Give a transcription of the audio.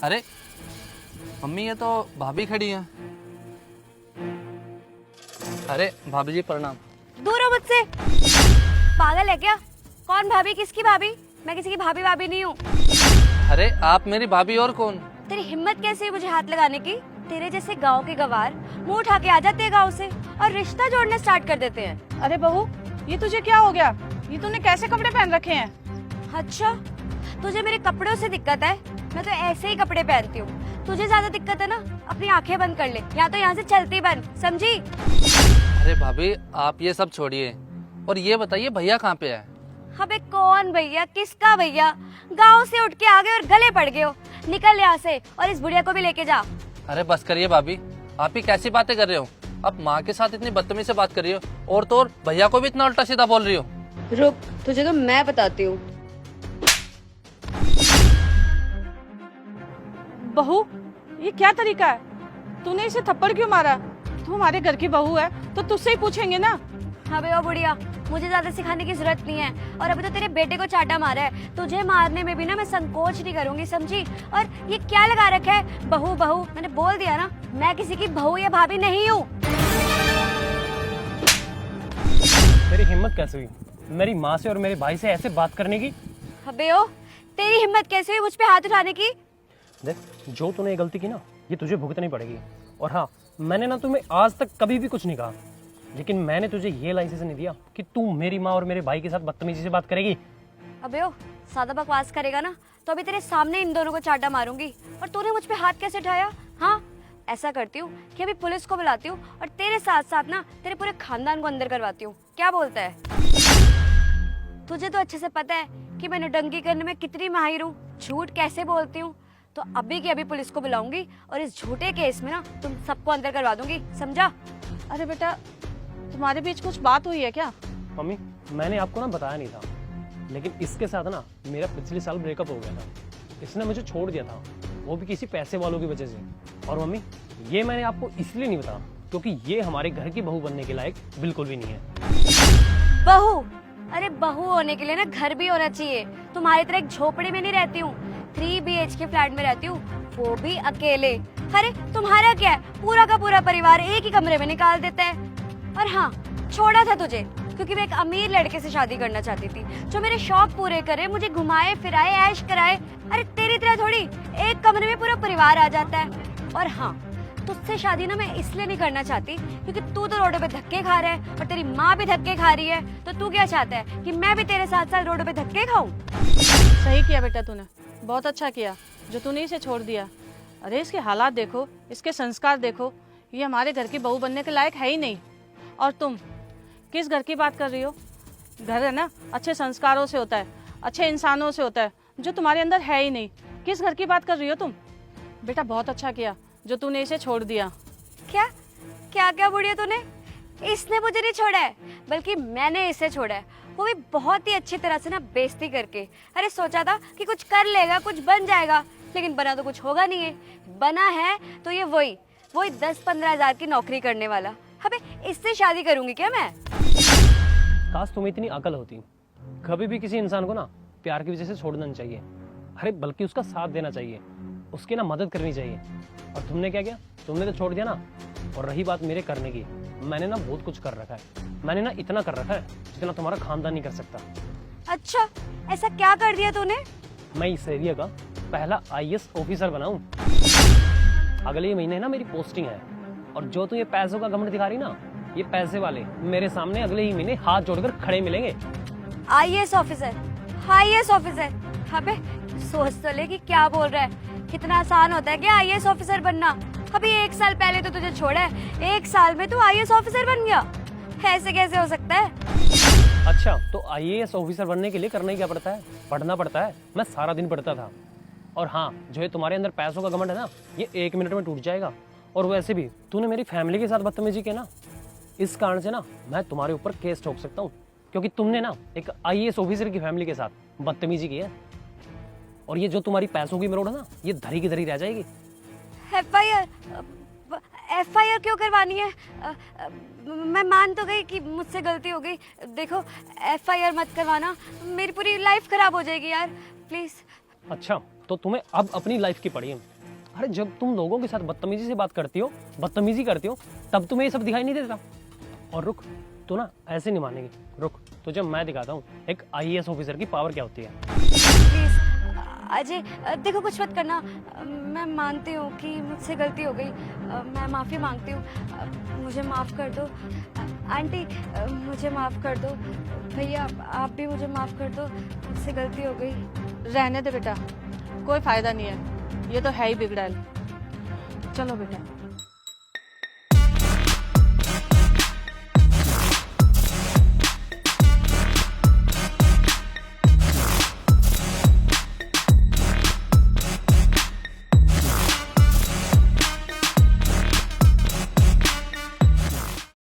अरे मम्मी, ये तो भाभी खड़ी हैं। अरे भाभी जी प्रणाम। दूर हो मुझसे, पागल है क्या? कौन भाभी? किसकी भाभी? मैं किसी की भाभी भाभी नहीं हूँ। अरे आप मेरी भाभी और कौन? तेरी हिम्मत कैसे हुई मुझे हाथ लगाने की? तेरे जैसे गांव के गवार मुंह उठा के आ जाते हैं गांव से और रिश्ता जोड़ना स्टार्ट कर देते हैं। अरे बहू, ये तुझे क्या हो गया? ये तूने कैसे कपड़े पहन रखे हैं? अच्छा, तुझे मेरे कपड़ों से दिक्कत है? मैं तो ऐसे ही कपड़े पहनती हूँ। तुझे ज्यादा दिक्कत है ना, अपनी आंखें बंद कर ले, या तो यहाँ से चलती बंद, समझी? अरे भाभी आप ये सब छोड़िए और ये बताइए भैया कहाँ पे है? अबे कौन भैया? किसका भैया? गांव से उठ के आ गए और गले पड़ गए हो। निकल यहाँ से और इस बुढ़िया को भी लेके जा। अरे बस करिए भाभी, आप ही कैसी बातें कर रहे हो? आप माँ के साथ इतनी बदतमीजी से बात कर रही हो और तो और भैया को भी इतना उल्टा सीधा बोल रही हो। रुक, तुझे तो मैं बताती हूँ। बहू, ये क्या तरीका है? तूने इसे थप्पड़ क्यों मारा? तू हमारे घर की बहू है तो तुझसे ही पूछेंगे ना। अबे ओ बुढ़िया, मुझे ज्यादा सिखाने की जरूरत नहीं है। और अभी तो तेरे बेटे को चाटा मारा है, तुझे मारने में भी ना मैं संकोच नहीं करूंगी, समझी? और ये क्या लगा रखा है? बहू बहू, मैंने बोल दिया ना, मैं किसी की बहू या भाभी नहीं हूँ। तेरी हिम्मत कैसे हुई मेरी माँ से और मेरे भाई से ऐसे बात करने की? अबे ओ, तेरी हिम्मत कैसे हुई मुझ पे हाथ उठाने की? देख, जो तूने ये गलती की ना, ये तुझे भुगतनी पड़ेगी। और हाँ, मैंने ना तुम्हें आज तक कभी भी कुछ नहीं कहा, लेकिन मैंने तुझे ये लाइसेंस नहीं दिया कि तू मेरी माँ और मेरे भाई के साथ बदतमीजी से बात करेगी। अबे ओ, ज्यादा बकवास करेगा ना तो अभी तेरे सामने इन दोनों को चाटा मारूंगी। और तूने मुझ पे हाथ कैसे उठाया? हाँ, ऐसा करती हूँ कि अभी पुलिस को बुलाती हूँ और तेरे साथ साथ ना तेरे पूरे खानदान को अंदर करवाती हूँ। क्या बोलता है? तुझे तो अच्छे से पता है कि मैं नौटंकी करने में कितनी माहिर हूँ, झूठ कैसे बोलती हूँ। तो अभी की अभी पुलिस को बुलाऊंगी और इस झूठे केस में ना तुम सबको अंदर करवा दूंगी, समझा? अरे बेटा, तुम्हारे बीच कुछ बात हुई है क्या? मम्मी, मैंने आपको ना बताया नहीं था, लेकिन इसके साथ ना मेरा पिछले साल ब्रेकअप हो गया था। इसने मुझे छोड़ दिया था, वो भी किसी पैसे वालों की वजह से। और मम्मी, ये मैंने आपको इसलिए नहीं बताया क्योंकि ये हमारे घर की बहू बनने के लायक बिल्कुल भी नहीं है। बहू? अरे बहू होने के लिए ना घर भी होना चाहिए। तुम्हारी तरह एक झोपड़ी में नहीं रहती हूँ, 3 BHK फ्लैट में रहती हूँ, वो भी अकेले। अरे तुम्हारा क्या है, पूरा का पूरा परिवार एक ही कमरे में निकाल देता है। और हाँ, छोड़ा था तुझे क्योंकि मैं एक अमीर लड़के से शादी करना चाहती थी जो मेरे शौक पूरे करे, मुझे घुमाए फिराए, ऐश कराए। अरे तेरी तरह थोड़ी एक कमरे में पूरा परिवार आ जाता है। और हाँ, तुझसे शादी ना मैं इसलिए नहीं करना चाहती क्योंकि तू तो रोडों पे धक्के खा रहा है और तेरी माँ भी धक्के खा रही है। तो तू क्या चाहता है कि मैं भी तेरे साथ साथ रोडों पे धक्के खाऊं? सही किया बेटा तूने, बहुत अच्छा किया जो तूने इसे छोड़ दिया। अरे इसके हालात देखो, इसके संस्कार देखो, ये हमारे घर की बहू बनने के लायक है ही नहीं। और तुम किस घर की बात कर रही हो? घर है ना अच्छे संस्कारों से होता है, अच्छे इंसानों से होता है, जो तुम्हारे अंदर है ही नहीं। किस घर की बात कर रही हो तुम? बेटा बहुत अच्छा किया जो तूने इसे छोड़ दिया। क्या क्या क्या बुढ़िया तूने? इसने मुझे नहीं छोड़ा है, बल्कि मैंने इसे छोड़ा है, वो भी बहुत ही अच्छी तरह से ना बेइज्जती करके। अरे सोचा था कि कुछ कर लेगा, कुछ बन जाएगा, लेकिन बना तो कुछ होगा नहीं है। बना है तो ये वही 10-15 हजार की नौकरी करने वाला। अबे इससे शादी करूंगी क्या मैं? काश तुम्हें इतनी अकल होती, कभी भी किसी इंसान को ना प्यार की वजह से छोड़ना नहीं चाहिए। अरे बल्कि उसका साथ देना चाहिए, उसकी ना मदद करनी चाहिए। और तुमने क्या किया? तुमने तो छोड़ दिया ना। और रही बात मेरे करने की, मैंने ना बहुत कुछ कर रखा है। मैंने ना इतना कर रखा है जितना तुम्हारा खानदान नहीं कर सकता। अच्छा, ऐसा क्या कर दिया तूने? मैं इस एरिया का पहला IAS ऑफिसर बनाऊं। अगले महीने ना मेरी पोस्टिंग है। और जो तू ये पैसों का घमंड दिखा रही ना, ये पैसे वाले मेरे सामने अगले ही महीने हाथ जोड़कर खड़े मिलेंगे। IAS officer? IAS officer? अबे सोच तो ले कि क्या बोल रहा है। कितना आसान होता है क्या IAS ऑफिसर बनना? अभी 1 साल पहले तो तुझे छोड़ा है, 1 साल में तू IAS ऑफिसर बन गया? ऐसे कैसे हो सकता है? अच्छा, तो IAS ऑफिसर बनने के लिए करना ही क्या पड़ता है? पढ़ना पड़ता है। मैं सारा दिन पढ़ता था। और हाँ, जो है तुम्हारे अंदर पैसों का घमंड है ना, ये 1 मिनट में टूट जाएगा। और वैसे भी तूने मेरी फैमिली के साथ बदतमीजी की ना, इस कारण से ना मैं तुम्हारे ऊपर केस ठोक सकता हूँ, क्योंकि तुमने ना एक IAS ऑफिसर की फैमिली के साथ बदतमीजी की है। और ये जो तुम्हारी पैसों की मरोड़ है ना, ये धरी की धरी रह जाएगी। FIR क्यों करवानी है? मैं मान तो गई कि मुझसे गलती हो गई। देखो, FIR मत करवाना, मेरी पूरी लाइफ खराब हो जाएगी यार, प्लीज। अच्छा, तो तुम्हें अब अपनी लाइफ की पड़ी है। अरे जब तुम लोगों के साथ बदतमीजी से बात करती हो, बदतमीजी करती हो, तब तुम्हें ये सब दिखाई नहीं देता। और रुक, तू ना ऐसे नहीं मानेगी, रुक तुझे मैं दिखाता हूँ एक IAS ऑफिसर की पावर क्या होती है। प्लीज अजय, देखो कुछ मत करना। मैं मानती हूँ कि मुझसे गलती हो गई। मैं माफ़ी मांगती हूँ। मुझे माफ़ कर दो। आंटी, मुझे माफ़ कर दो। भैया, आप भी मुझे माफ़ कर दो। मुझसे गलती हो गई। रहने दे बेटा, कोई फायदा नहीं है, ये तो है ही बिगड़ैल। चलो बेटा।